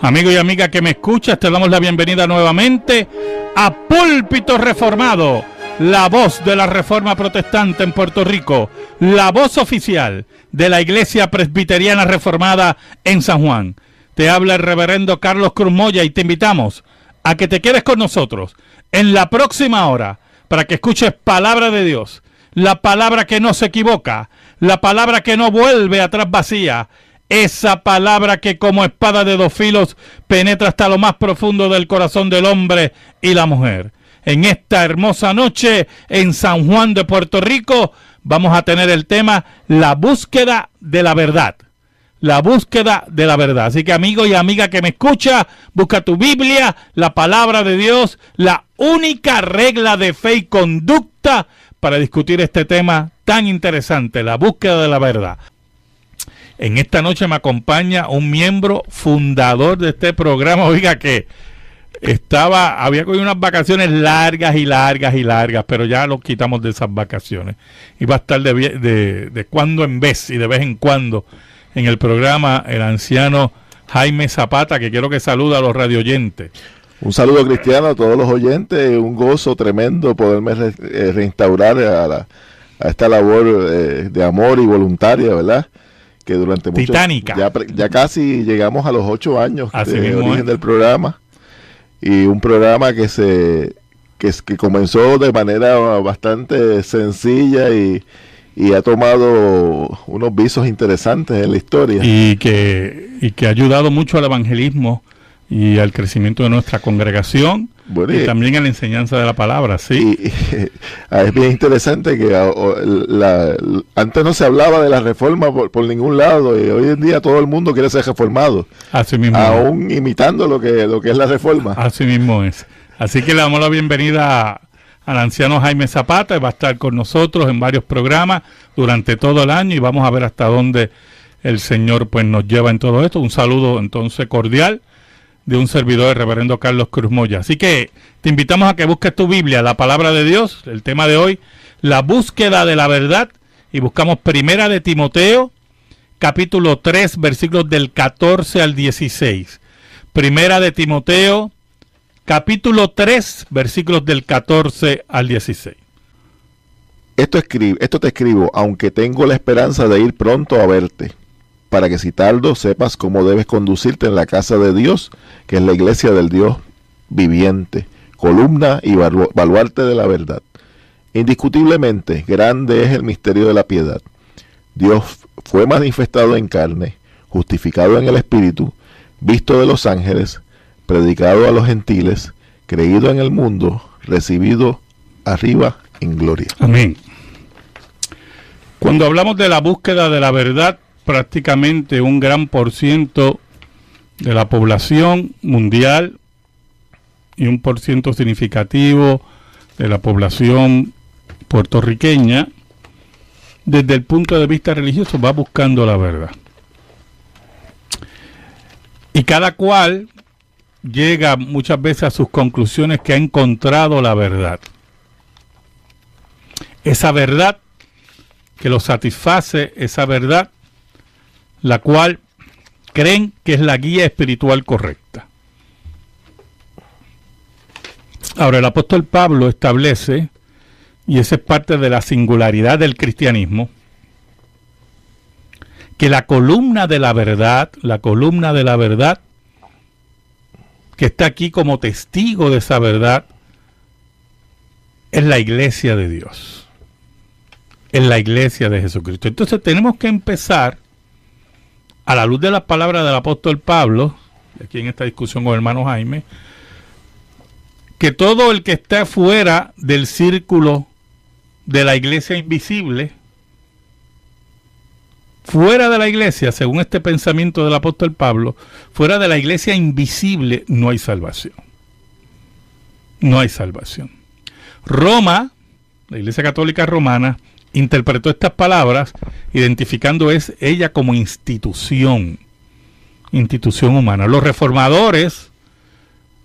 Amigo y amiga que me escuchas, te damos la bienvenida nuevamente a Púlpito Reformado, la voz de la Reforma Protestante en Puerto Rico, la voz oficial de la Iglesia Presbiteriana Reformada en San Juan. Te habla el reverendo Carlos Cruz Moya y te invitamos a que te quedes con nosotros en la próxima hora para que escuches palabra de Dios, la palabra que no se equivoca, la palabra que no vuelve atrás vacía, esa palabra que como espada de dos filos penetra hasta lo más profundo del corazón del hombre y la mujer. En esta hermosa noche en San Juan de Puerto Rico vamos a tener el tema la búsqueda de la verdad. La búsqueda de la verdad. Así que amigo y amiga que me escucha, busca tu Biblia, la palabra de Dios, la única regla de fe y conducta para discutir este tema tan interesante, la búsqueda de la verdad. En esta noche me acompaña un miembro fundador de este programa, oiga que había cogido unas vacaciones largas, pero ya lo quitamos de esas vacaciones. Y va a estar de cuando en vez y de vez en cuando en el programa el anciano Jaime Zapata, que quiero que salude a los radioyentes. Un saludo cristiano a todos los oyentes, un gozo tremendo poderme reinstaurar a esta labor de amor y voluntaria, ¿verdad? Que durante mucho ya casi llegamos a los 8 años de origen del programa, y un programa que comenzó de manera bastante sencilla y ha tomado unos visos interesantes en la historia y que ha ayudado mucho al evangelismo y al crecimiento de nuestra congregación, bueno, y también a la enseñanza de la palabra, sí. Es bien interesante que antes no se hablaba de la reforma por ningún lado, y hoy en día todo el mundo quiere ser reformado. Así mismo. Aún imitando lo que es la reforma. Así mismo es. Así que le damos la bienvenida al anciano Jaime Zapata, que va a estar con nosotros en varios programas durante todo el año, y vamos a ver hasta dónde el Señor pues nos lleva en todo esto. Un saludo entonces cordial de un servidor, el reverendo Carlos Cruz Moya. Así que te invitamos a que busques tu Biblia, la palabra de Dios, el tema de hoy, la búsqueda de la verdad, y buscamos Primera de Timoteo, capítulo 3, versículos del 14 al 16. Primera de Timoteo, capítulo 3, versículos del 14 al 16. Esto te escribo, aunque tengo la esperanza de ir pronto a verte, para que si tardo sepas cómo debes conducirte en la casa de Dios, que es la iglesia del Dios viviente, columna y baluarte de la verdad. Indiscutiblemente, grande es el misterio de la piedad. Dios fue manifestado en carne, justificado en el Espíritu, visto de los ángeles, predicado a los gentiles, creído en el mundo, recibido arriba en gloria. Amén. Cuando hablamos de la búsqueda de la verdad, prácticamente un gran % de la población mundial y un % significativo de la población puertorriqueña, desde el punto de vista religioso, va buscando la verdad. Y cada cual llega muchas veces a sus conclusiones que ha encontrado la verdad. Esa verdad que lo satisface, esa verdad la cual creen que es la guía espiritual correcta. Ahora, el apóstol Pablo establece, y esa es parte de la singularidad del cristianismo, que la columna de la verdad, que está aquí como testigo de esa verdad, es la iglesia de Dios, es la iglesia de Jesucristo. Entonces tenemos que empezar, a la luz de las palabras del apóstol Pablo, aquí en esta discusión con el hermano Jaime, que todo el que está fuera del círculo de la iglesia invisible, fuera de la iglesia, según este pensamiento del apóstol Pablo, fuera de la iglesia invisible no hay salvación. No hay salvación. Roma, la Iglesia Católica Romana, interpretó estas palabras identificando ella como institución humana. Los reformadores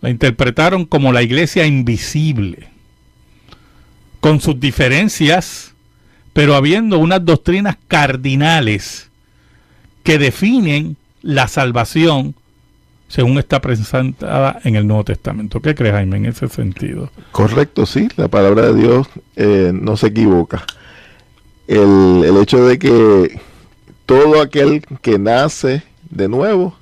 la interpretaron como la iglesia invisible, con sus diferencias, pero habiendo unas doctrinas cardinales que definen la salvación según está presentada en el Nuevo Testamento. ¿Qué crees, Jaime, en ese sentido? Correcto, sí, la palabra de Dios no se equivoca. El hecho de que todo aquel que nace de nuevo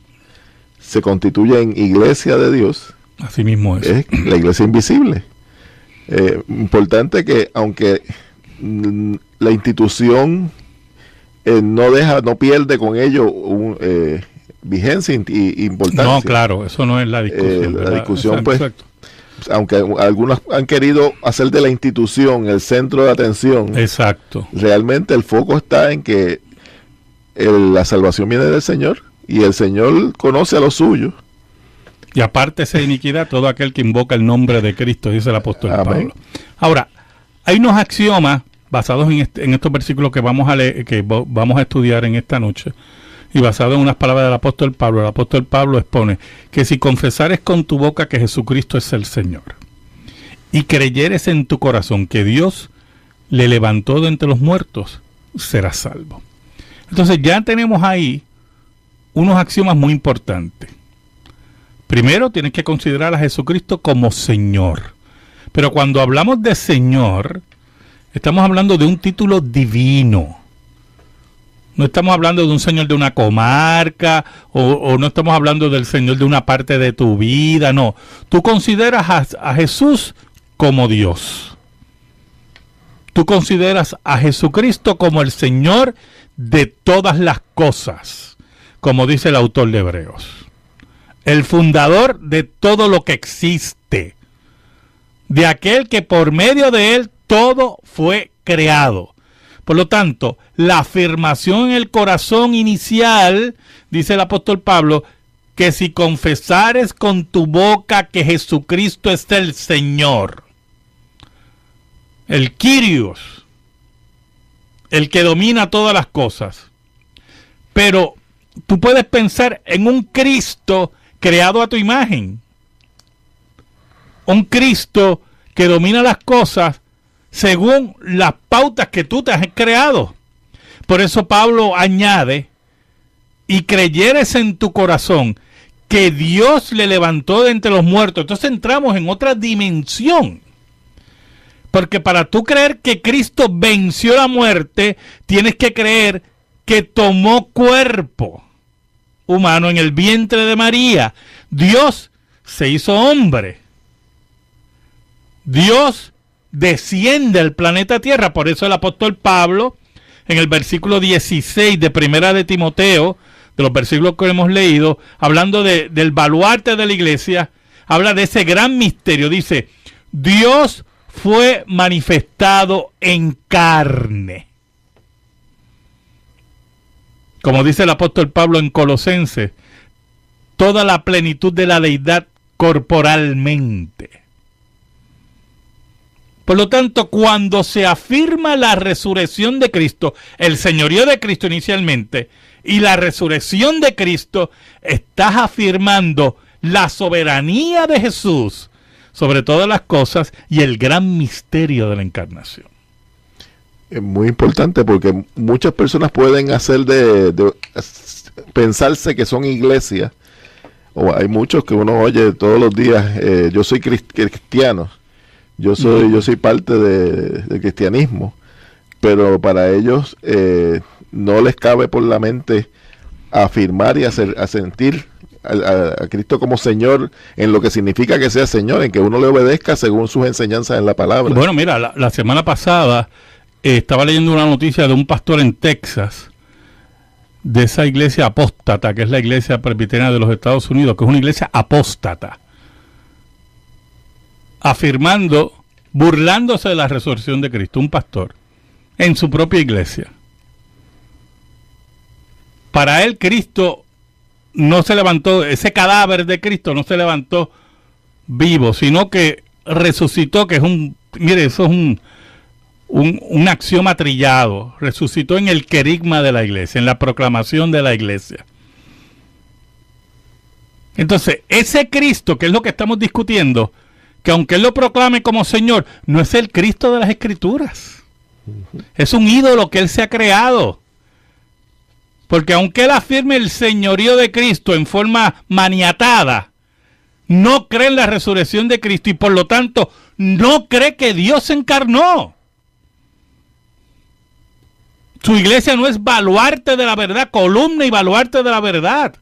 se constituye en iglesia de Dios. Así mismo es la iglesia invisible. Importante que aunque la institución no pierde con ello vigencia e importancia. No, claro, eso no es la discusión. La discusión, exacto, pues, exacto. Aunque algunos han querido hacer de la institución el centro de atención. Exacto. Realmente el foco está en que la salvación viene del Señor y el Señor conoce a los suyos. Y aparte de iniquidad todo aquel que invoca el nombre de Cristo, dice el apóstol Amén. Pablo. Ahora, hay unos axiomas basados en estos versículos que vamos a leer, que vamos a estudiar en esta noche, y basado en unas palabras del apóstol Pablo. El apóstol Pablo expone que si confesares con tu boca que Jesucristo es el Señor, y creyeres en tu corazón que Dios le levantó de entre los muertos, serás salvo. Entonces ya tenemos ahí unos axiomas muy importantes. Primero, tienes que considerar a Jesucristo como Señor. Pero cuando hablamos de Señor, estamos hablando de un título divino. No estamos hablando de un Señor de una comarca, o no estamos hablando del Señor de una parte de tu vida, no. Tú consideras a Jesús como Dios. Tú consideras a Jesucristo como el Señor de todas las cosas, como dice el autor de Hebreos. El fundador de todo lo que existe, de aquel que por medio de él todo fue creado. Por lo tanto, la afirmación en el corazón inicial, dice el apóstol Pablo, que si confesares con tu boca que Jesucristo es el Señor, el Kyrios, el que domina todas las cosas. Pero tú puedes pensar en un Cristo creado a tu imagen. Un Cristo que domina las cosas según las pautas que tú te has creado. Por eso Pablo añade, y creyeres en tu corazón que Dios le levantó de entre los muertos. Entonces entramos en otra dimensión. Porque para tú creer que Cristo venció la muerte, tienes que creer que tomó cuerpo humano en el vientre de María. Dios se hizo hombre. Dios desciende al planeta Tierra. Por eso el apóstol Pablo, en el versículo 16 de Primera de Timoteo, de los versículos que hemos leído, hablando del baluarte de la iglesia, habla de ese gran misterio. Dice, Dios fue manifestado en carne. Como dice el apóstol Pablo en Colosenses, toda la plenitud de la deidad corporalmente. Por lo tanto, cuando se afirma la resurrección de Cristo, el señorío de Cristo inicialmente, y la resurrección de Cristo, estás afirmando la soberanía de Jesús sobre todas las cosas y el gran misterio de la encarnación. Es muy importante porque muchas personas pueden hacer pensarse que son iglesias, o hay muchos que uno oye todos los días, yo soy cristiano, yo soy parte del cristianismo, pero para ellos no les cabe por la mente afirmar y a sentir a Cristo como Señor en lo que significa que sea Señor, en que uno le obedezca según sus enseñanzas en la palabra. Bueno, mira, la semana pasada estaba leyendo una noticia de un pastor en Texas, de esa iglesia apóstata, que es la iglesia presbiteriana de los Estados Unidos, que es una iglesia apóstata, afirmando, burlándose de la resurrección de Cristo, un pastor, en su propia iglesia. Para él, Cristo no se levantó, ese cadáver de Cristo no se levantó vivo, sino que resucitó, que es mire, eso es un axioma trillado, resucitó en el querigma de la iglesia, en la proclamación de la iglesia. Entonces, ese Cristo, que es lo que estamos discutiendo, que aunque él lo proclame como Señor, no es el Cristo de las Escrituras. Es un ídolo que él se ha creado. Porque aunque él afirme el señorío de Cristo en forma maniatada, no cree en la resurrección de Cristo y por lo tanto no cree que Dios se encarnó. Su iglesia no es baluarte de la verdad, columna y baluarte de la verdad.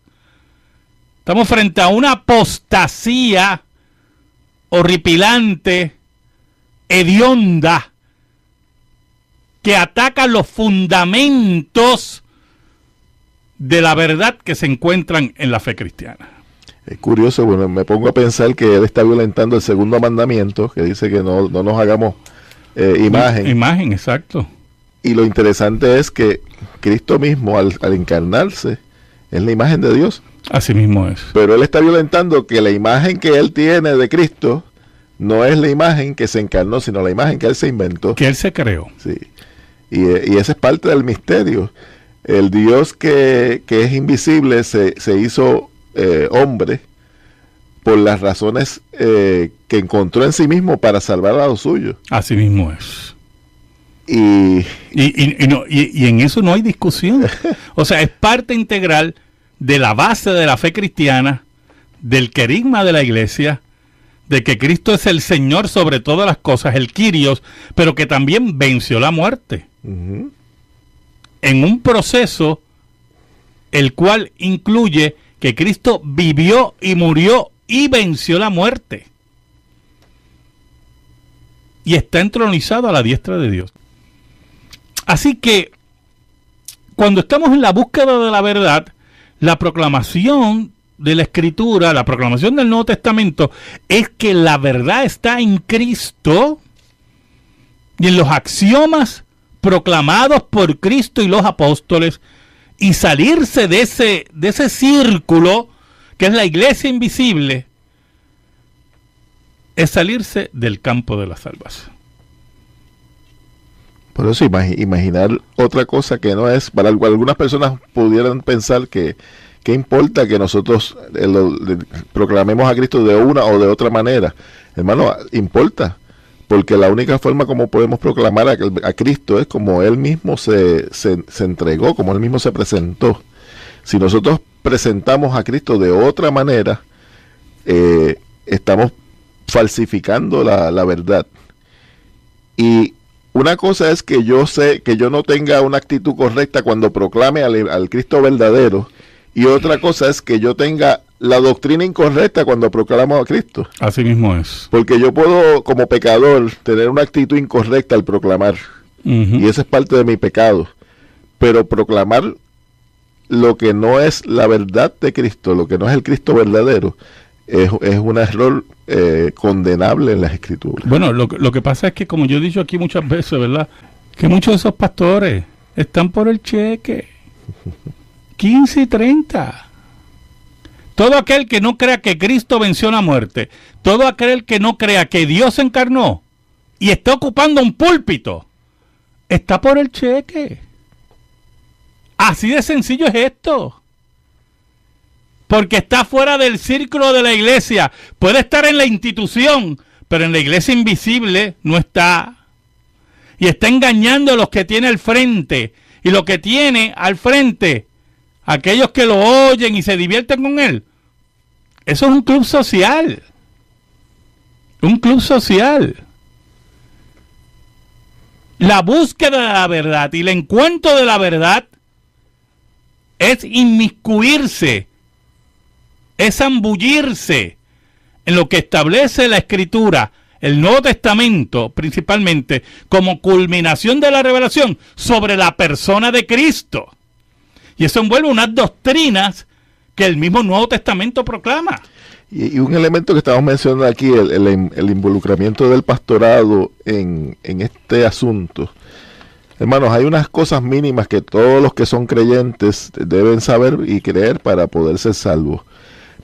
Estamos frente a una apostasía horripilante, hedionda, que ataca los fundamentos de la verdad que se encuentran en la fe cristiana. Es curioso, bueno, me pongo a pensar que él está violentando el segundo mandamiento, que dice que no nos hagamos imagen. Imagen, exacto. Y lo interesante es que Cristo mismo, al encarnarse, es la imagen de Dios. Así mismo es. Pero él está violentando que la imagen que él tiene de Cristo no es la imagen que se encarnó, sino la imagen que él se inventó. Que él se creó. Sí. Y esa es parte del misterio. El Dios que es invisible se hizo hombre por las razones que encontró en sí mismo para salvar a los suyos. Así mismo es. Y en eso no hay discusión. O sea, es parte integral de la base de la fe cristiana, del querigma de la iglesia, de que Cristo es el Señor sobre todas las cosas, el Kyrios, pero que también venció la muerte. Uh-huh. En un proceso el cual incluye que Cristo vivió y murió y venció la muerte. Y está entronizado a la diestra de Dios. Así que, cuando estamos en la búsqueda de la verdad, la proclamación de la Escritura, la proclamación del Nuevo Testamento, es que la verdad está en Cristo y en los axiomas proclamados por Cristo y los apóstoles, y salirse de ese círculo que es la iglesia invisible, es salirse del campo de la salvación. Por eso imaginar otra cosa que no es, para algunas personas pudieran pensar que ¿qué importa que nosotros proclamemos a Cristo de una o de otra manera? Hermano, importa, porque la única forma como podemos proclamar a Cristo es como Él mismo se entregó, como Él mismo se presentó. Si nosotros presentamos a Cristo de otra manera, estamos falsificando la verdad. Y una cosa es que yo no tenga una actitud correcta cuando proclame al Cristo verdadero, y otra cosa es que yo tenga la doctrina incorrecta cuando proclamo a Cristo. Así mismo es. Porque yo puedo, como pecador, tener una actitud incorrecta al proclamar. Uh-huh. Y ese es parte de mi pecado. Pero proclamar lo que no es la verdad de Cristo, lo que no es el Cristo verdadero, es un error condenable en las Escrituras. Bueno, lo que pasa es que, como yo he dicho aquí muchas veces, ¿verdad?, que muchos de esos pastores están por el cheque. 15 y 30. Todo aquel que no crea que Cristo venció la muerte, todo aquel que no crea que Dios se encarnó y está ocupando un púlpito, está por el cheque. Así de sencillo es esto. Porque está fuera del círculo de la iglesia. Puede estar en la institución, pero en la iglesia invisible no está. Y está engañando a los que tiene al frente. Y lo que tiene al frente, aquellos que lo oyen y se divierten con él, eso es un club social. Un club social. La búsqueda de la verdad y el encuentro de la verdad es inmiscuirse, es zambullirse en lo que establece la Escritura, el Nuevo Testamento principalmente, como culminación de la revelación sobre la persona de Cristo. Y eso envuelve unas doctrinas que el mismo Nuevo Testamento proclama. Y un elemento que estamos mencionando aquí, el involucramiento del pastorado en este asunto. Hermanos, hay unas cosas mínimas que todos los que son creyentes deben saber y creer para poder ser salvos.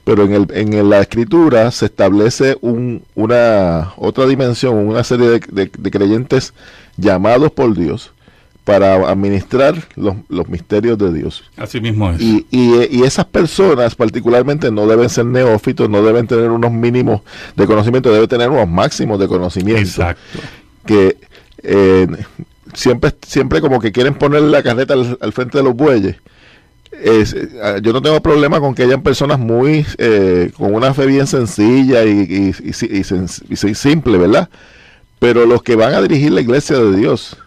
Pero en la Escritura se establece una otra dimensión, una serie de creyentes llamados por Dios para administrar los misterios de Dios. Así mismo es. Y esas personas particularmente no deben ser neófitos, no deben tener unos mínimos de conocimiento, deben tener unos máximos de conocimiento. Exacto. Que siempre como que quieren poner la carreta al frente de los bueyes. Yo no tengo problema con que hayan personas muy con una fe bien sencilla y simple, ¿verdad? Pero los que van a dirigir la iglesia de Dios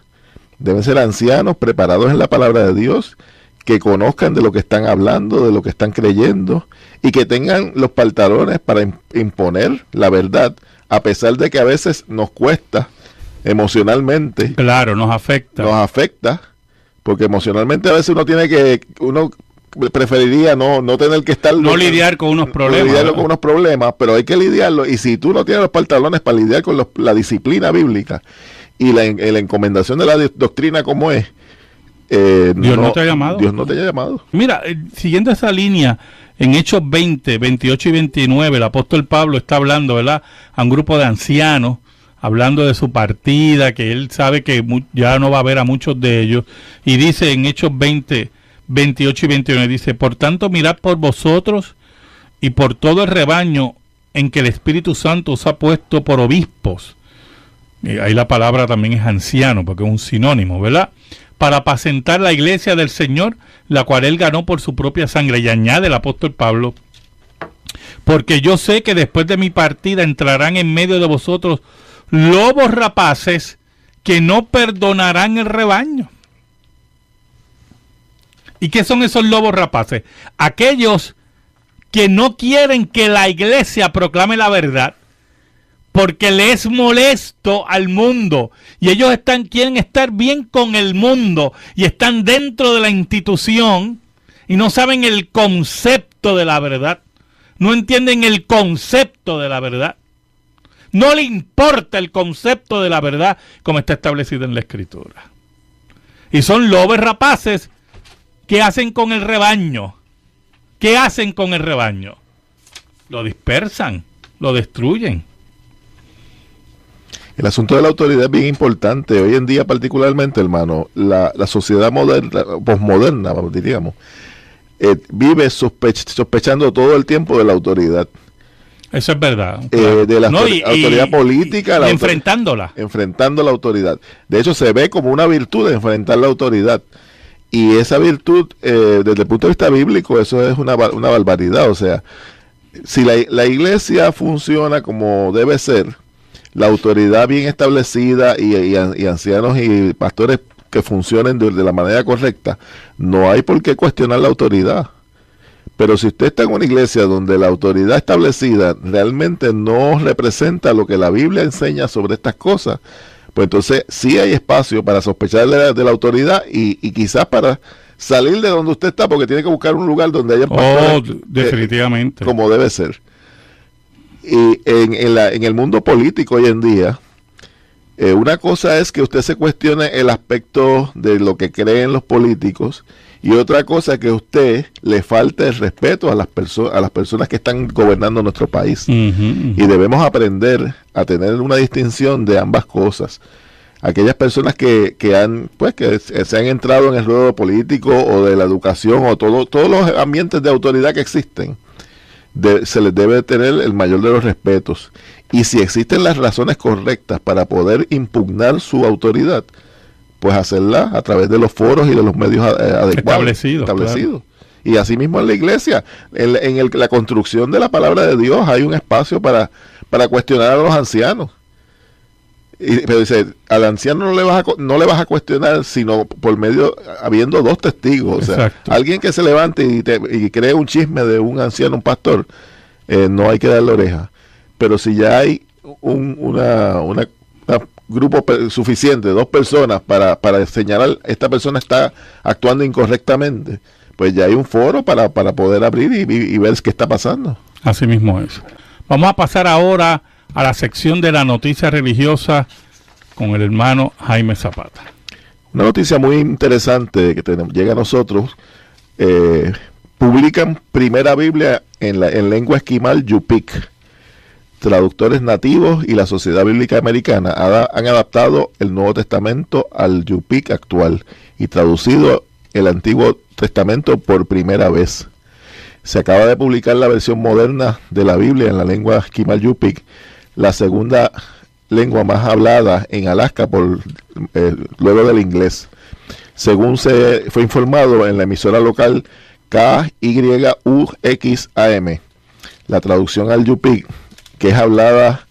deben ser ancianos preparados en la palabra de Dios, que conozcan de lo que están hablando, de lo que están creyendo, y que tengan los pantalones para imponer la verdad, a pesar de que a veces nos cuesta emocionalmente. Claro, nos afecta, porque emocionalmente a veces uno preferiría no tener que estar... No lidiar con unos problemas. Lidiar con unos problemas, pero hay que lidiarlo, y si tú no tienes los pantalones para lidiar con la disciplina bíblica y la encomendación de la doctrina como es, Dios no te ha llamado. Dios no te ha llamado. Mira, siguiendo esa línea, en Hechos 20, 28 y 29, el apóstol Pablo está hablando, ¿verdad?, a un grupo de ancianos, hablando de su partida, que él sabe que ya no va a ver a muchos de ellos, y dice en Hechos 20, 28 y 29, dice: por tanto, mirad por vosotros y por todo el rebaño en que el Espíritu Santo os ha puesto por obispos. Y ahí la palabra también es anciano, porque es un sinónimo, ¿verdad?, para apacentar la iglesia del Señor, la cual él ganó por su propia sangre. Y añade el apóstol Pablo: porque yo sé que después de mi partida entrarán en medio de vosotros lobos rapaces que no perdonarán el rebaño. ¿Y qué son esos lobos rapaces? Aquellos que no quieren que la iglesia proclame la verdad, porque le es molesto al mundo, y ellos quieren estar bien con el mundo, y están dentro de la institución, y no saben el concepto de la verdad, no entienden el concepto de la verdad, no le importa el concepto de la verdad como está establecido en la Escritura. Y son lobos rapaces. ¿Qué hacen con el rebaño? ¿Qué hacen con el rebaño? Lo dispersan, lo destruyen. El asunto de la autoridad es bien importante. Hoy en día, particularmente, hermano, la sociedad moderna, posmoderna, diríamos, vive sospechando todo el tiempo de la autoridad. Eso es verdad. Claro. De la autoridad política. Y enfrentándola. Enfrentando la autoridad. De hecho, se ve como una virtud de enfrentar la autoridad. Y esa virtud, desde el punto de vista bíblico, eso es una barbaridad. O sea, si la iglesia funciona como debe ser, la autoridad bien establecida y ancianos y pastores que funcionen de la manera correcta, no hay por qué cuestionar la autoridad. Pero si usted está en una iglesia donde la autoridad establecida realmente no representa lo que la Biblia enseña sobre estas cosas, pues entonces sí hay espacio para sospechar de la autoridad y quizás para salir de donde usted está, porque tiene que buscar un lugar donde haya pastores, definitivamente, como debe ser. Y en el mundo político hoy en día, una cosa es que usted se cuestione el aspecto de lo que creen los políticos, y otra cosa es que usted le falte el respeto a las personas que están gobernando nuestro país. Y debemos aprender a tener una distinción de ambas cosas. Aquellas personas que se han entrado en el ruedo político o de la educación o todos los ambientes de autoridad que existen, se les debe tener el mayor de los respetos. Y si existen las razones correctas para poder impugnar su autoridad, pues hacerla a través de los foros y de los medios adecuados, establecidos. Claro. Y así mismo en la iglesia, en la construcción de la palabra de Dios, hay un espacio para cuestionar a los ancianos. Pero dice, al anciano no le vas a cuestionar, sino por medio, habiendo dos testigos. O sea, alguien que se levante y cree un chisme de un anciano, un pastor, no hay que darle oreja. Pero si ya hay un grupo suficiente, dos personas para señalar esta persona está actuando incorrectamente, pues ya hay un foro para poder abrir y ver qué está pasando. Así mismo es. Vamos a pasar ahora a la sección de la noticia religiosa con el hermano Jaime Zapata. Una noticia muy interesante que llega a nosotros. Publican primera Biblia en lengua esquimal Yupik. Traductores nativos y la Sociedad Bíblica Americana han adaptado el Nuevo Testamento al Yupik actual y traducido el Antiguo Testamento por primera vez. Se acaba de publicar la versión moderna de la Biblia en la lengua esquimal Yupik, la segunda lengua más hablada en Alaska luego del inglés. Según se fue informado en la emisora local K-Y-U-X-A-M. La traducción al Yupik, que es hablada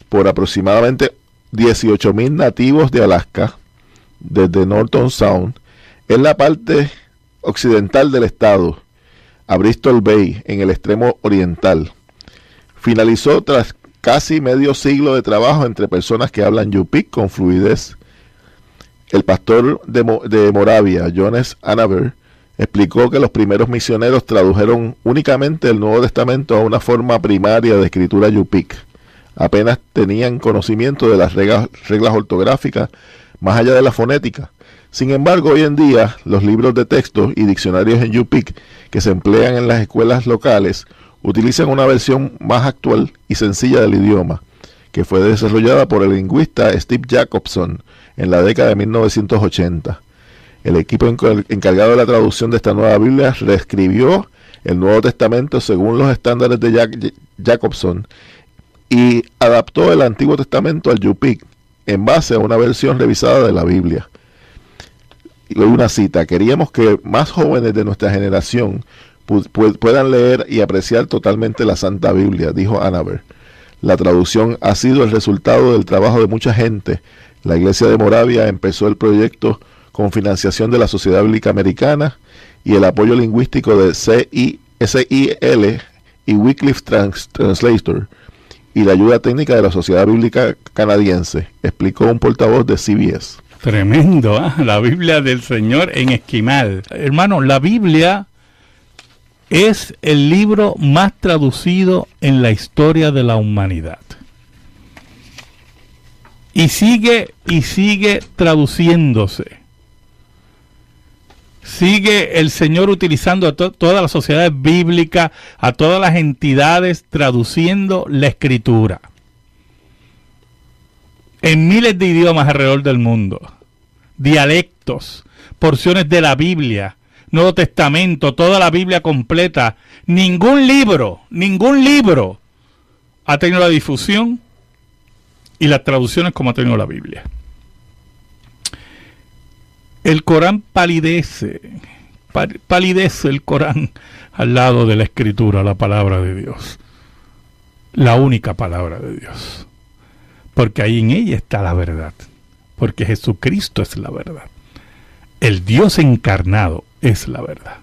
por aproximadamente 18,000 nativos de Alaska, desde Norton Sound, es la parte occidental del estado, a Bristol Bay, en el extremo oriental. Finalizó tras casi medio siglo de trabajo entre personas que hablan Yupik con fluidez. El pastor de Moravia, Jones Anaber, explicó que los primeros misioneros tradujeron únicamente el Nuevo Testamento a una forma primaria de escritura Yupik. Apenas tenían conocimiento de las reglas ortográficas más allá de la fonética. Sin embargo, hoy en día, los libros de texto y diccionarios en Yupik que se emplean en las escuelas locales utilizan una versión más actual y sencilla del idioma, que fue desarrollada por el lingüista Steve Jacobson en la década de 1980. El equipo encargado de la traducción de esta nueva Biblia reescribió el Nuevo Testamento según los estándares de Jacobson y adaptó el Antiguo Testamento al Yupik en base a una versión revisada de la Biblia. Y una cita: queríamos que más jóvenes de nuestra generación puedan leer y apreciar totalmente la Santa Biblia, dijo Anaber. La traducción ha sido el resultado del trabajo de mucha gente. La Iglesia de Moravia empezó el proyecto con financiación de la Sociedad Bíblica Americana y el apoyo lingüístico de SIL y Wycliffe Translator y la ayuda técnica de la Sociedad Bíblica Canadiense, explicó un portavoz de CBS. Tremendo, ¿eh? La Biblia del Señor en esquimal. Hermano, la Biblia es el libro más traducido en la historia de la humanidad. Y sigue traduciéndose. Sigue el Señor utilizando a todas las sociedades bíblicas, a todas las entidades, traduciendo la Escritura. En miles de idiomas alrededor del mundo. Dialectos, porciones de la Biblia, Nuevo Testamento, toda la Biblia completa. Ningún libro ha tenido la difusión y las traducciones como ha tenido la Biblia. El Corán palidece el Corán al lado de la Escritura, la palabra de Dios. La única palabra de Dios. Porque ahí en ella está la verdad. Porque Jesucristo es la verdad. El Dios encarnado es la verdad.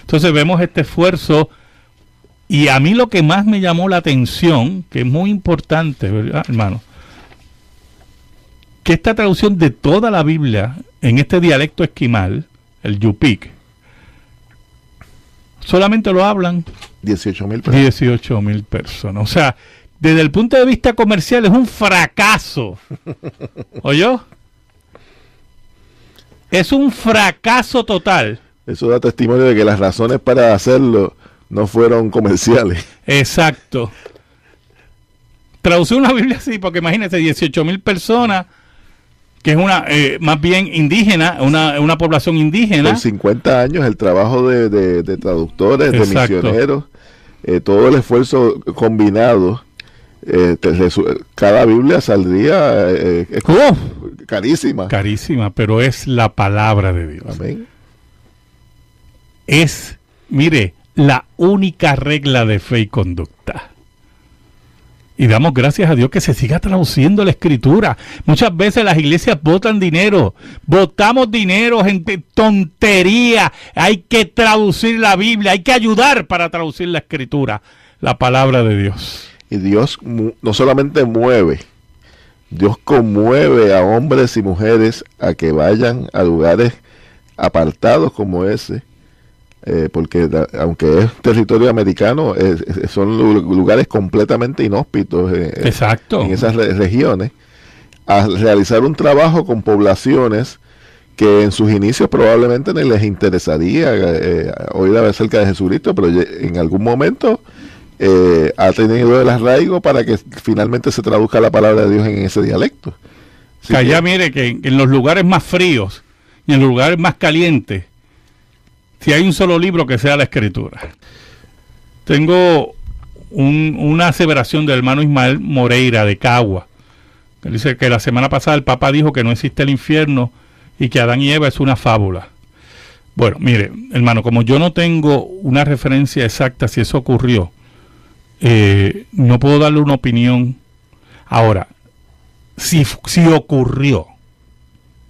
Entonces vemos este esfuerzo, y a mí lo que más me llamó la atención, que es muy importante, ¿verdad, hermano? Que esta traducción de toda la Biblia en este dialecto esquimal, el Yupik, solamente lo hablan 18,000 personas. O sea, desde el punto de vista comercial es un fracaso. ¿Oyó? Es un fracaso total. Eso da testimonio de que las razones para hacerlo no fueron comerciales. Exacto. Traducir una Biblia así, porque imagínense, 18,000 personas, que es una más bien indígena, una población indígena. Por 50 años el trabajo de traductores, exacto, de misioneros, todo el esfuerzo combinado. Cada Biblia saldría carísima, pero es la palabra de Dios. Amén. Es, mire, la única regla de fe y conducta. Y damos gracias a Dios que se siga traduciendo la Escritura. Muchas veces las iglesias botan dinero, botamos dinero en tontería. Hay que traducir la Biblia, hay que ayudar para traducir la Escritura, la palabra de Dios. Y Dios no solamente mueve, Dios conmueve a hombres y mujeres a que vayan a lugares apartados como ese, porque aunque es territorio americano, son lugares completamente inhóspitos exacto, en esas regiones, a realizar un trabajo con poblaciones que en sus inicios probablemente no les interesaría oír acerca de Jesucristo, pero en algún momento ha tenido el arraigo para que finalmente se traduzca la palabra de Dios en ese dialecto. Que allá mire que en los lugares más fríos y en los lugares más calientes, si hay un solo libro que sea la Escritura. Tengo una aseveración del hermano Ismael Moreira de Cagua. Él dice que la semana pasada el Papa dijo que no existe el infierno y que Adán y Eva es una fábula. Bueno, mire, hermano, como yo no tengo una referencia exacta si eso ocurrió, no puedo darle una opinión. Ahora, si ocurrió,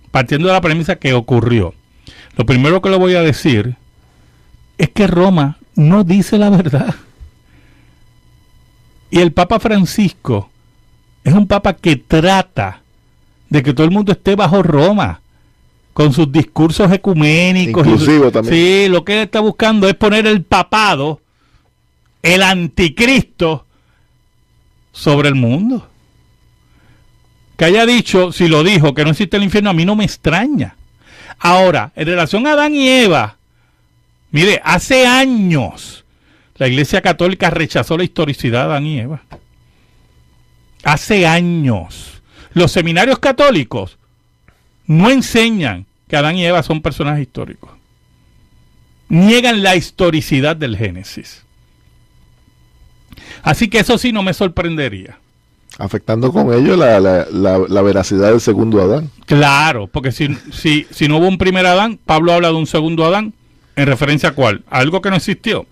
partiendo de la premisa que ocurrió, lo primero que le voy a decir es que Roma no dice la verdad. Y el Papa Francisco es un papa que trata de que todo el mundo esté bajo Roma, con sus discursos ecuménicos. Inclusivo también. Sí, lo que él está buscando es poner el papado, el anticristo, sobre el mundo. Que haya dicho, si lo dijo, que no existe el infierno, a mí no me extraña. Ahora, en relación a Adán y Eva, mire, hace años la Iglesia Católica rechazó la historicidad de Adán y Eva. Hace años. Los seminarios católicos no enseñan que Adán y Eva son personajes históricos. Niegan la historicidad del Génesis. Así que eso sí no me sorprendería. Afectando con ello la veracidad del segundo Adán. Claro, porque si no hubo un primer Adán, Pablo habla de un segundo Adán, ¿en referencia a cuál? ¿A algo que no existió?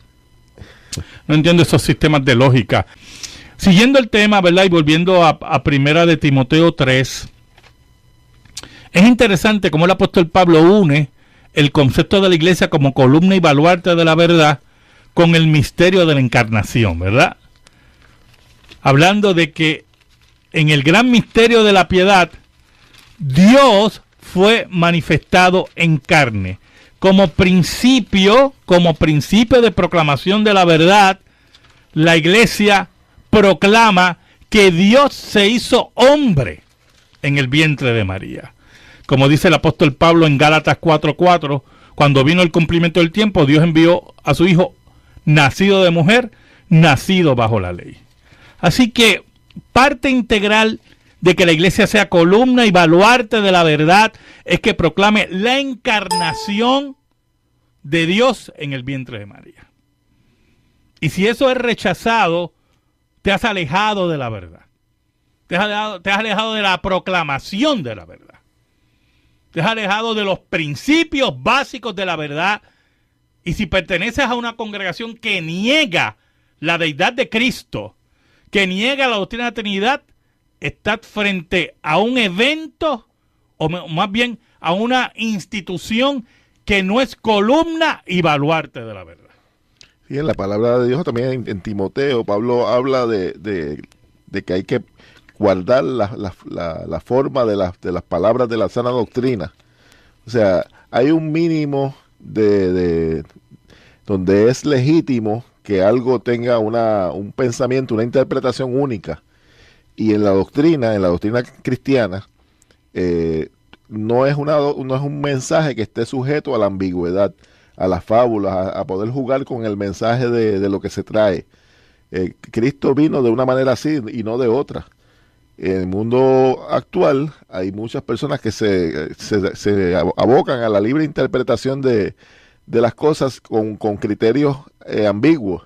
No entiendo esos sistemas de lógica. Siguiendo el tema, ¿verdad? Y volviendo a primera de Timoteo 3, es interesante cómo el apóstol Pablo une el concepto de la iglesia como columna y baluarte de la verdad con el misterio de la encarnación, ¿verdad? Hablando de que en el gran misterio de la piedad, Dios fue manifestado en carne. Como principio de proclamación de la verdad, la iglesia proclama que Dios se hizo hombre en el vientre de María. Como dice el apóstol Pablo en Gálatas 4:4, cuando vino el cumplimiento del tiempo, Dios envió a su hijo nacido de mujer, nacido bajo la ley. Así que parte integral de que la iglesia sea columna y baluarte de la verdad es que proclame la encarnación de Dios en el vientre de María. Y si eso es rechazado, te has alejado de la verdad. Te has alejado de la proclamación de la verdad. Te has alejado de los principios básicos de la verdad. Y si perteneces a una congregación que niega la deidad de Cristo, que niega la doctrina de la Trinidad, estás frente a un evento, o más bien a una institución que no es columna y baluarte de la verdad. Sí, en la palabra de Dios también en Timoteo, Pablo habla de que hay que guardar la forma de las palabras de la sana doctrina. O sea, hay un mínimo de donde es legítimo que algo tenga un pensamiento, una interpretación única. Y en la doctrina cristiana, no es un mensaje que esté sujeto a la ambigüedad, a las fábulas, a poder jugar con el mensaje de lo que se trae. Cristo vino de una manera así y no de otra. En el mundo actual hay muchas personas que se abocan a la libre interpretación de las cosas con criterios ambiguos.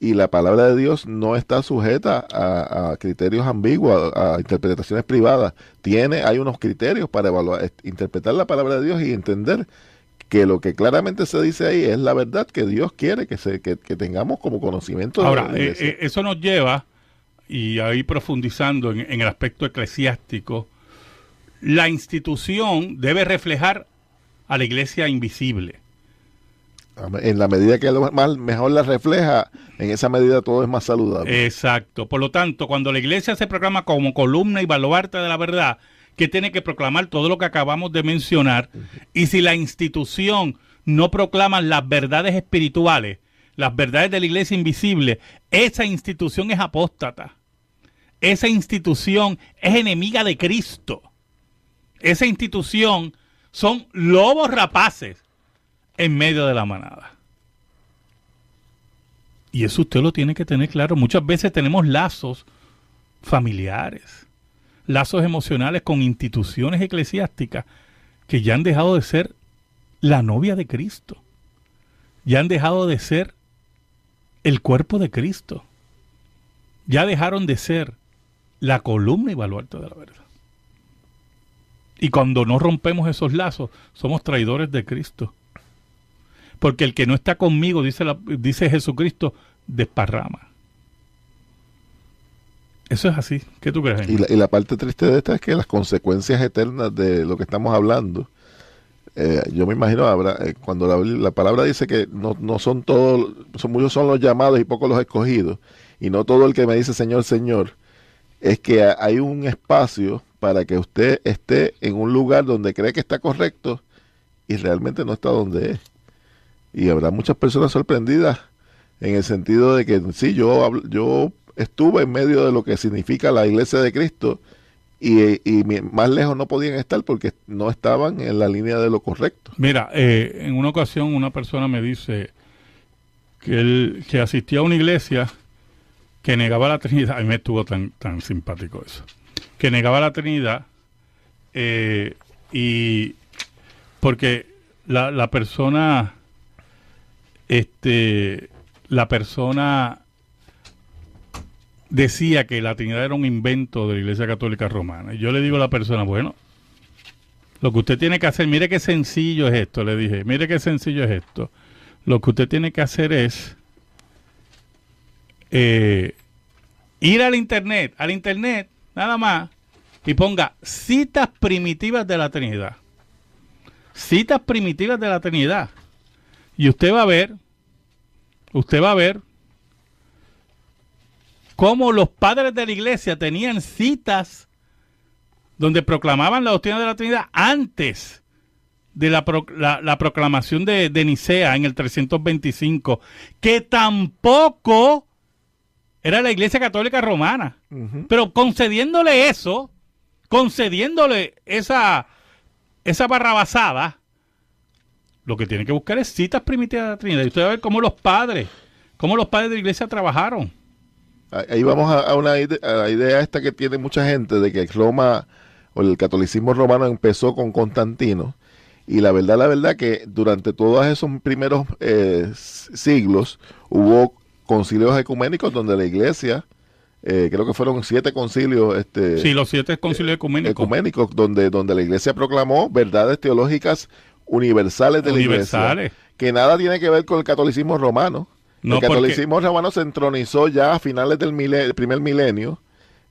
Y la palabra de Dios no está sujeta a criterios ambiguos, a interpretaciones privadas. Hay unos criterios para interpretar la palabra de Dios y entender que lo que claramente se dice ahí es la verdad que Dios quiere que tengamos como conocimiento. Ahora, eso nos lleva, y ahí profundizando en el aspecto eclesiástico, la institución debe reflejar a la iglesia invisible. En la medida que mejor la refleja, en esa medida todo es más saludable. Exacto. Por lo tanto, cuando la iglesia se proclama como columna y baluarte de la verdad, que tiene que proclamar todo lo que acabamos de mencionar, y si la institución no proclama las verdades espirituales, las verdades de la iglesia invisible, esa institución es apóstata. Esa institución es enemiga de Cristo. Esa institución son lobos rapaces en medio de la manada. Y eso usted lo tiene que tener claro. Muchas veces tenemos lazos familiares, lazos emocionales con instituciones eclesiásticas que ya han dejado de ser la novia de Cristo. Ya han dejado de ser el cuerpo de Cristo. Ya dejaron de ser la columna y baluarte de la verdad. Y cuando no rompemos esos lazos, somos traidores de Cristo. porque el que no está conmigo, dice Jesucristo, desparrama. Eso es así. ¿Qué tú crees? Y la parte triste de esta es que las consecuencias eternas de lo que estamos hablando, yo me imagino, cuando la palabra dice que no son todos, muchos son los llamados y pocos los escogidos, y no todo el que me dice Señor, Señor, es que hay un espacio para que usted esté en un lugar donde cree que está correcto y realmente no está donde es. Y habrá muchas personas sorprendidas en el sentido de que sí, yo estuve en medio de lo que significa la Iglesia de Cristo y más lejos no podían estar porque no estaban en la línea de lo correcto. Mira, en una ocasión una persona me dice que asistía a una iglesia que negaba la Trinidad. A mí me estuvo tan simpático eso. Que negaba la Trinidad y porque la persona decía que la Trinidad era un invento de la Iglesia Católica Romana. Y yo le digo a la persona, bueno, lo que usted tiene que hacer, mire qué sencillo es esto, le dije, mire qué sencillo es esto. Lo que usted tiene que hacer es ir al internet, nada más, y ponga citas primitivas de la Trinidad. Citas primitivas de la Trinidad. Y usted va a ver cómo los padres de la iglesia tenían citas donde proclamaban la doctrina de la Trinidad antes de la proclamación de Nicea en el 325, que tampoco era la Iglesia Católica Romana. Uh-huh. Pero concediéndole esa barrabasada, lo que tiene que buscar es citas primitivas de la Trinidad. Y usted va a ver cómo los padres de la iglesia trabajaron. Ahí vamos a la idea esta que tiene mucha gente de que Roma o el catolicismo romano empezó con Constantino. Y la verdad que durante todos esos primeros siglos hubo concilios ecuménicos donde la iglesia, creo que fueron 7 concilios. Sí, los 7 concilios ecuménicos donde la iglesia proclamó verdades teológicas universales de la iglesia, que nada tiene que ver con el catolicismo romano. No, el catolicismo romano se entronizó ya a finales del primer milenio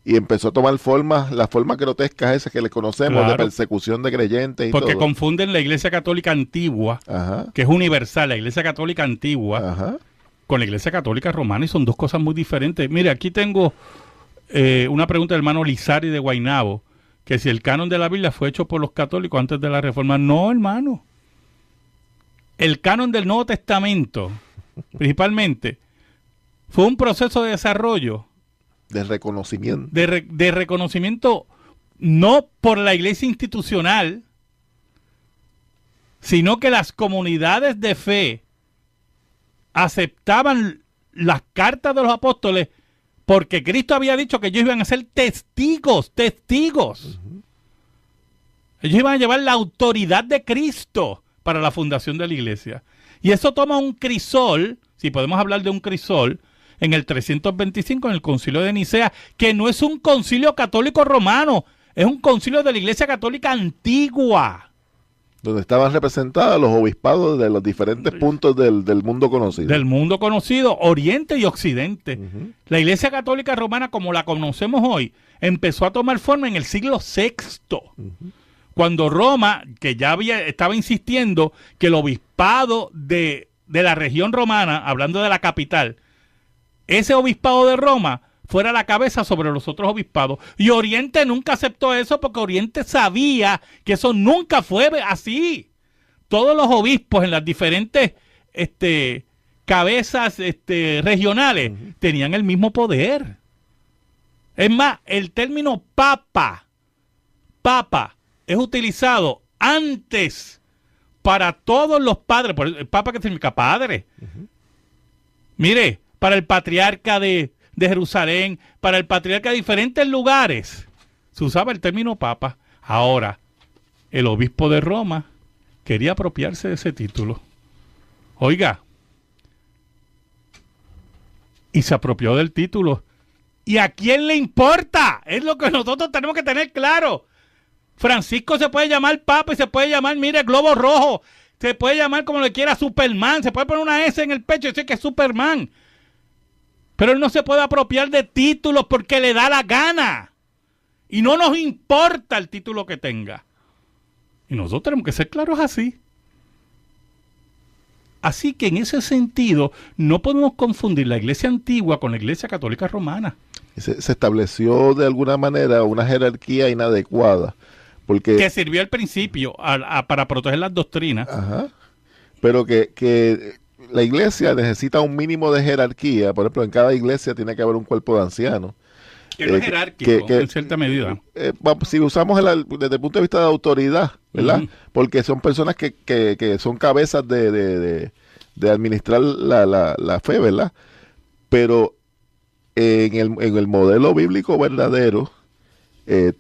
y empezó a tomar las formas grotescas esas que le conocemos, claro, de persecución de creyentes y porque todo. Confunden la iglesia católica antigua, ajá, que es universal, la iglesia católica antigua, ajá, con la iglesia católica romana, y son dos cosas muy diferentes. Mire, aquí tengo una pregunta del hermano Lizari de Guaynabo, que si el canon de la Biblia fue hecho por los católicos antes de la Reforma. No, hermano. El canon del Nuevo Testamento, principalmente, fue un proceso de desarrollo. De reconocimiento. De reconocimiento, no por la iglesia institucional, sino que las comunidades de fe aceptaban las cartas de los apóstoles porque Cristo había dicho que ellos iban a ser testigos. Uh-huh. Ellos iban a llevar la autoridad de Cristo para la fundación de la iglesia. Y eso toma un crisol, si podemos hablar de un crisol, en el 325, en el concilio de Nicea, que no es un concilio católico romano, es un concilio de la iglesia católica antigua. Donde estaban representados los obispados de los diferentes puntos del mundo conocido. Del mundo conocido, Oriente y Occidente. Uh-huh. La Iglesia Católica Romana, como la conocemos hoy, empezó a tomar forma en el siglo VI. Uh-huh. Cuando Roma, que ya estaba insistiendo que el obispado de la región romana, hablando de la capital, ese obispado de Roma fuera la cabeza sobre los otros obispados. Y Oriente nunca aceptó eso porque Oriente sabía que eso nunca fue así. Todos los obispos en las diferentes cabezas regionales uh-huh. tenían el mismo poder. Es más, el término papa es utilizado antes para todos los padres. El papa, que significa padre. Uh-huh. Mire, para el patriarca de Jerusalén, para el patriarca de diferentes lugares, se usaba el término papa. Ahora, el obispo de Roma quería apropiarse de ese título. Oiga, y se apropió del título. ¿Y a quién le importa? Es lo que nosotros tenemos que tener claro. Francisco se puede llamar papa y se puede llamar, mire, globo rojo. Se puede llamar como le quiera Superman, se puede poner una S en el pecho y decir que es Superman. Pero él no se puede apropiar de títulos porque le da la gana. Y no nos importa el título que tenga. Y nosotros tenemos que ser claros así. Así que en ese sentido no podemos confundir la iglesia antigua con la iglesia católica romana. Se estableció de alguna manera una jerarquía inadecuada. Porque, que sirvió al principio para proteger las doctrinas. Ajá. Pero que la iglesia necesita un mínimo de jerarquía. Por ejemplo, en cada iglesia tiene que haber un cuerpo de ancianos. Que no es jerárquico, en cierta medida. Si usamos desde el punto de vista de autoridad, ¿verdad? Porque son personas que son cabezas de administrar la fe, ¿verdad? Pero en el modelo bíblico verdadero,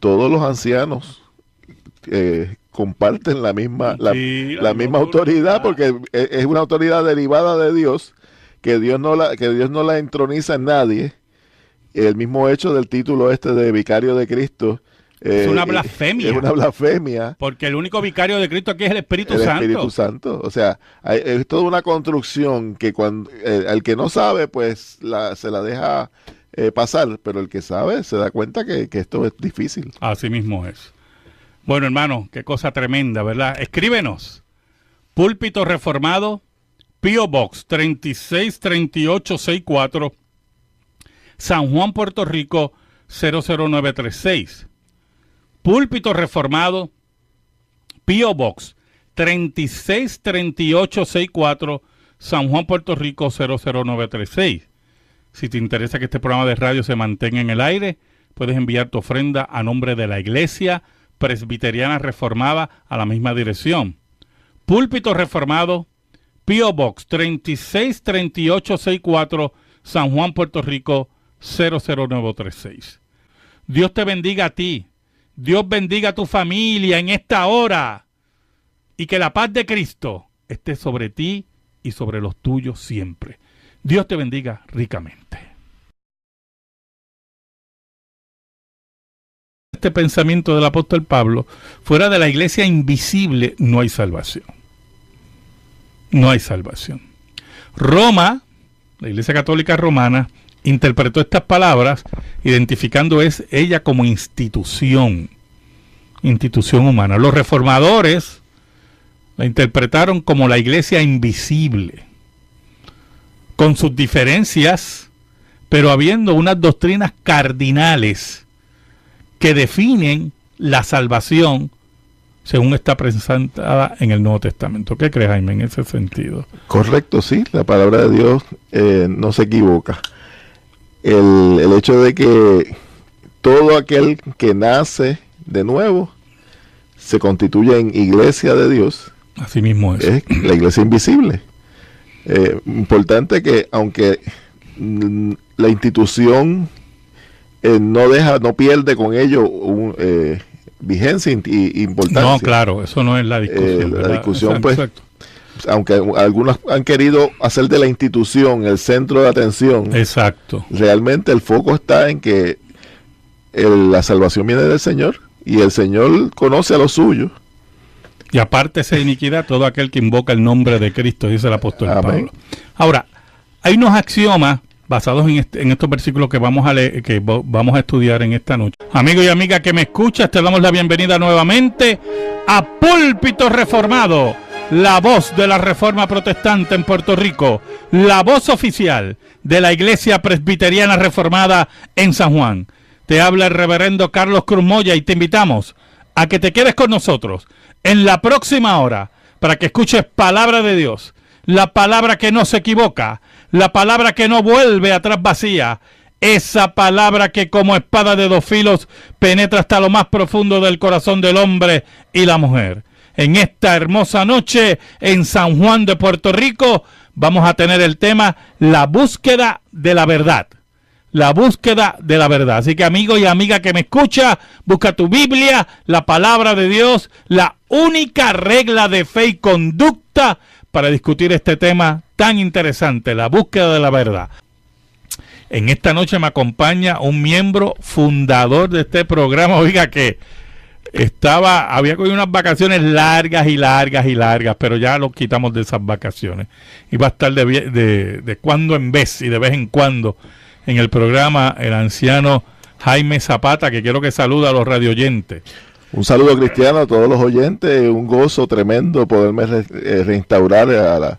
todos los ancianos comparten la misma autoridad, porque es una autoridad derivada de Dios, que Dios no la entroniza en nadie. El mismo hecho del título de vicario de Cristo es una blasfemia. Es una blasfemia. Porque el único vicario de Cristo aquí es el Espíritu Santo. El Espíritu Santo. O sea, es toda una construcción que cuando al que no sabe, pues se la deja pasar, pero el que sabe se da cuenta que esto es difícil. Así mismo es. Bueno, hermano, qué cosa tremenda, ¿verdad? Escríbenos. Púlpito Reformado, P.O. Box 363864, San Juan, Puerto Rico 00936. Púlpito Reformado, P.O. Box 363864, San Juan, Puerto Rico 00936. Si te interesa que este programa de radio se mantenga en el aire, puedes enviar tu ofrenda a nombre de la Iglesia Presbiteriana Reformada a la misma dirección. Púlpito Reformado, P.O. Box 363864, San Juan, Puerto Rico 00936. Dios te bendiga a ti. Dios bendiga a tu familia en esta hora. Y que la paz de Cristo esté sobre ti y sobre los tuyos siempre. Dios te bendiga ricamente. Este pensamiento del apóstol Pablo, fuera de la iglesia invisible no hay salvación. No hay salvación. Roma, la iglesia católica romana, interpretó estas palabras identificando ella como institución humana. Los reformadores la interpretaron como la iglesia invisible, con sus diferencias, pero habiendo unas doctrinas cardinales que definen la salvación según está presentada en el Nuevo Testamento. ¿Qué crees, Jaime, en ese sentido? Correcto, sí, la palabra de Dios no se equivoca. El hecho de que todo aquel que nace de nuevo se constituye en iglesia de Dios. Así mismo es la iglesia invisible. Importante que aunque la institución no pierde con ello vigencia e importancia. No, claro, eso no es la discusión. La discusión, pues, aunque algunos han querido hacer de la institución el centro de atención. Exacto. Realmente el foco está en que la salvación viene del Señor y el Señor conoce a los suyos. Y aparte esa iniquidad todo aquel que invoca el nombre de Cristo, dice el apóstol Pablo. Ahora, hay unos axiomas basados en estos versículos que vamos a leer, que vamos a estudiar en esta noche. Amigo y amiga que me escuchas, te damos la bienvenida nuevamente a Púlpito Reformado, la voz de la Reforma Protestante en Puerto Rico, la voz oficial de la Iglesia Presbiteriana Reformada en San Juan. Te habla el reverendo Carlos Cruz Moya y te invitamos a que te quedes con nosotros en la próxima hora para que escuches palabra de Dios, la palabra que no se equivoca, la palabra que no vuelve atrás vacía, esa palabra que como espada de dos filos penetra hasta lo más profundo del corazón del hombre y la mujer. En esta hermosa noche en San Juan de Puerto Rico vamos a tener el tema la búsqueda de la verdad. La búsqueda de la verdad. Así que amigo y amiga que me escucha, busca tu Biblia, la palabra de Dios, la única regla de fe y conducta para discutir este tema tan interesante, la búsqueda de la verdad. En esta noche me acompaña un miembro fundador de este programa, oiga que había cogido unas vacaciones largas y largas y largas, pero ya lo quitamos de esas vacaciones. Y va a estar de cuando en vez y de vez en cuando en el programa el anciano Jaime Zapata, que quiero que saluda a los radioyentes. Un saludo cristiano a todos los oyentes, un gozo tremendo poderme reinstaurar a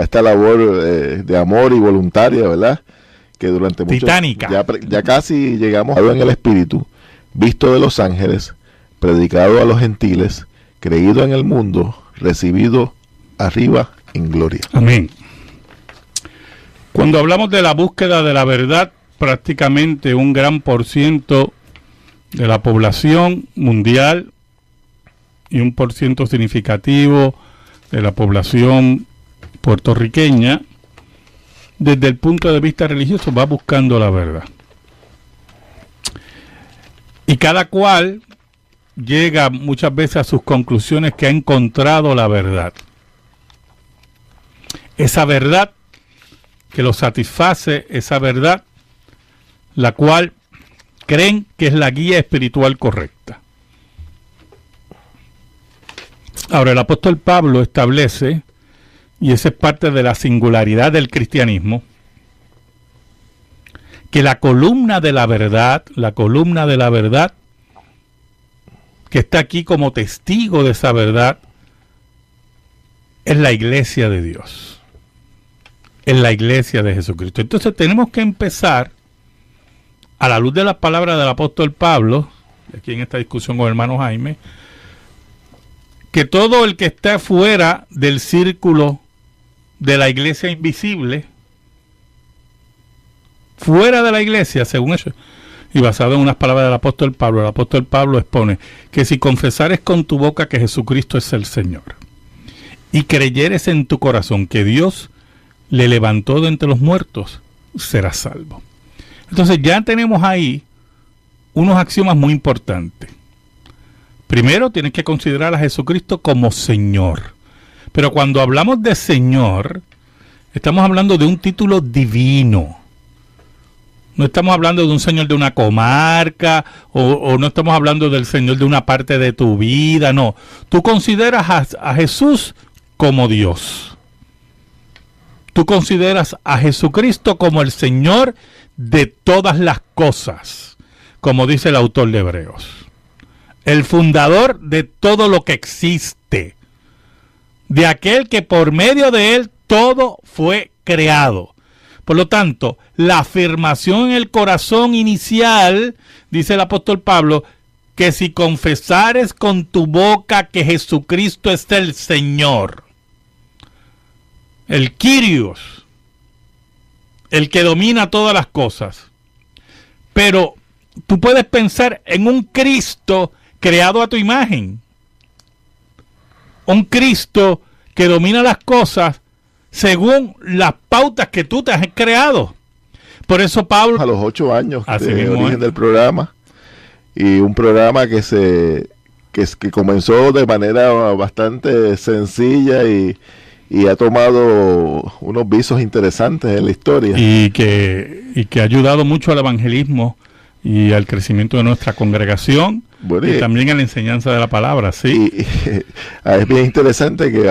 esta labor de amor y voluntaria, ¿verdad? Que durante mucho titánica. Ya casi llegamos en el Espíritu, visto de los ángeles, predicado a los gentiles, creído en el mundo, recibido arriba en gloria. Amén. Cuando hablamos de la búsqueda de la verdad, prácticamente un gran % de la población mundial y un % significativo de la población puertorriqueña, desde el punto de vista religioso, va buscando la verdad. Y cada cual llega muchas veces a sus conclusiones que ha encontrado la verdad. Esa verdad que lo satisface, esa verdad la cual creen que es la guía espiritual correcta. Ahora, el apóstol Pablo establece, y esa es parte de la singularidad del cristianismo, que la columna de la verdad que está aquí como testigo de esa verdad, es la iglesia de Dios, es la iglesia de Jesucristo. Entonces tenemos que empezar, a la luz de las palabras del apóstol Pablo, aquí en esta discusión con el hermano Jaime, que todo el que está fuera del círculo de la iglesia invisible, fuera de la iglesia, según eso, y basado en unas palabras del apóstol Pablo, el apóstol Pablo expone que si confesares con tu boca que Jesucristo es el Señor, y creyeres en tu corazón que Dios le levantó de entre los muertos, serás salvo. Entonces ya tenemos ahí unos axiomas muy importantes. Primero, tienes que considerar a Jesucristo como Señor. Pero cuando hablamos de Señor, estamos hablando de un título divino. No estamos hablando de un Señor de una comarca, o no estamos hablando del Señor de una parte de tu vida, no. Tú consideras a Jesús como Dios. Tú consideras a Jesucristo como el Señor de todas las cosas, como dice el autor de Hebreos. El fundador de todo lo que existe. De aquel que por medio de él todo fue creado. Por lo tanto, la afirmación en el corazón inicial, dice el apóstol Pablo, que si confesares con tu boca que Jesucristo es el Señor, el Kyrios, el que domina todas las cosas. Pero tú puedes pensar en un Cristo creado a tu imagen. Un Cristo que domina las cosas según las pautas que tú te has creado. Por eso Pablo, a los 8 años de origen del programa, y un programa que comenzó de manera bastante sencilla y ha tomado unos visos interesantes en la historia. Y que ha ayudado mucho al evangelismo y al crecimiento de nuestra congregación, bueno, y también a la enseñanza de la palabra, ¿sí? Es bien interesante que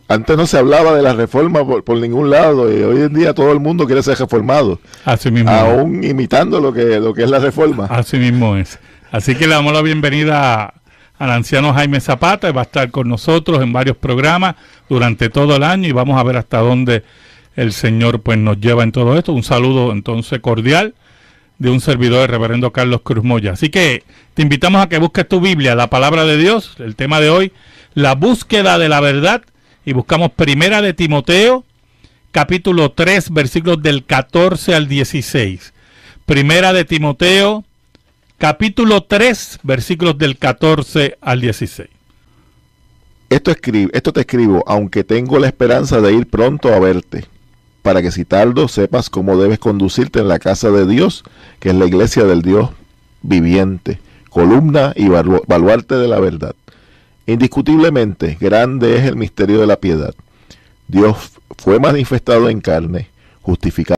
antes no se hablaba de la reforma por ningún lado, y hoy en día todo el mundo quiere ser reformado. Así mismo. Aún imitando lo que es la reforma. Así mismo es. Así que le damos la bienvenida al anciano Jaime Zapata, va a estar con nosotros en varios programas durante todo el año y vamos a ver hasta dónde el Señor pues nos lleva en todo esto. Un saludo entonces cordial de un servidor, el reverendo Carlos Cruz Moya. Así que te invitamos a que busques tu Biblia, la palabra de Dios, el tema de hoy, la búsqueda de la verdad, y buscamos Primera de Timoteo, capítulo 3, versículos del 14 al 16. Primera de Timoteo, capítulo 3, versículos del 14 al 16. Esto te escribo, aunque tengo la esperanza de ir pronto a verte, para que si tardo sepas cómo debes conducirte en la casa de Dios, que es la iglesia del Dios viviente, columna y baluarte de la verdad. Indiscutiblemente, grande es el misterio de la piedad. Dios fue manifestado en carne, justificado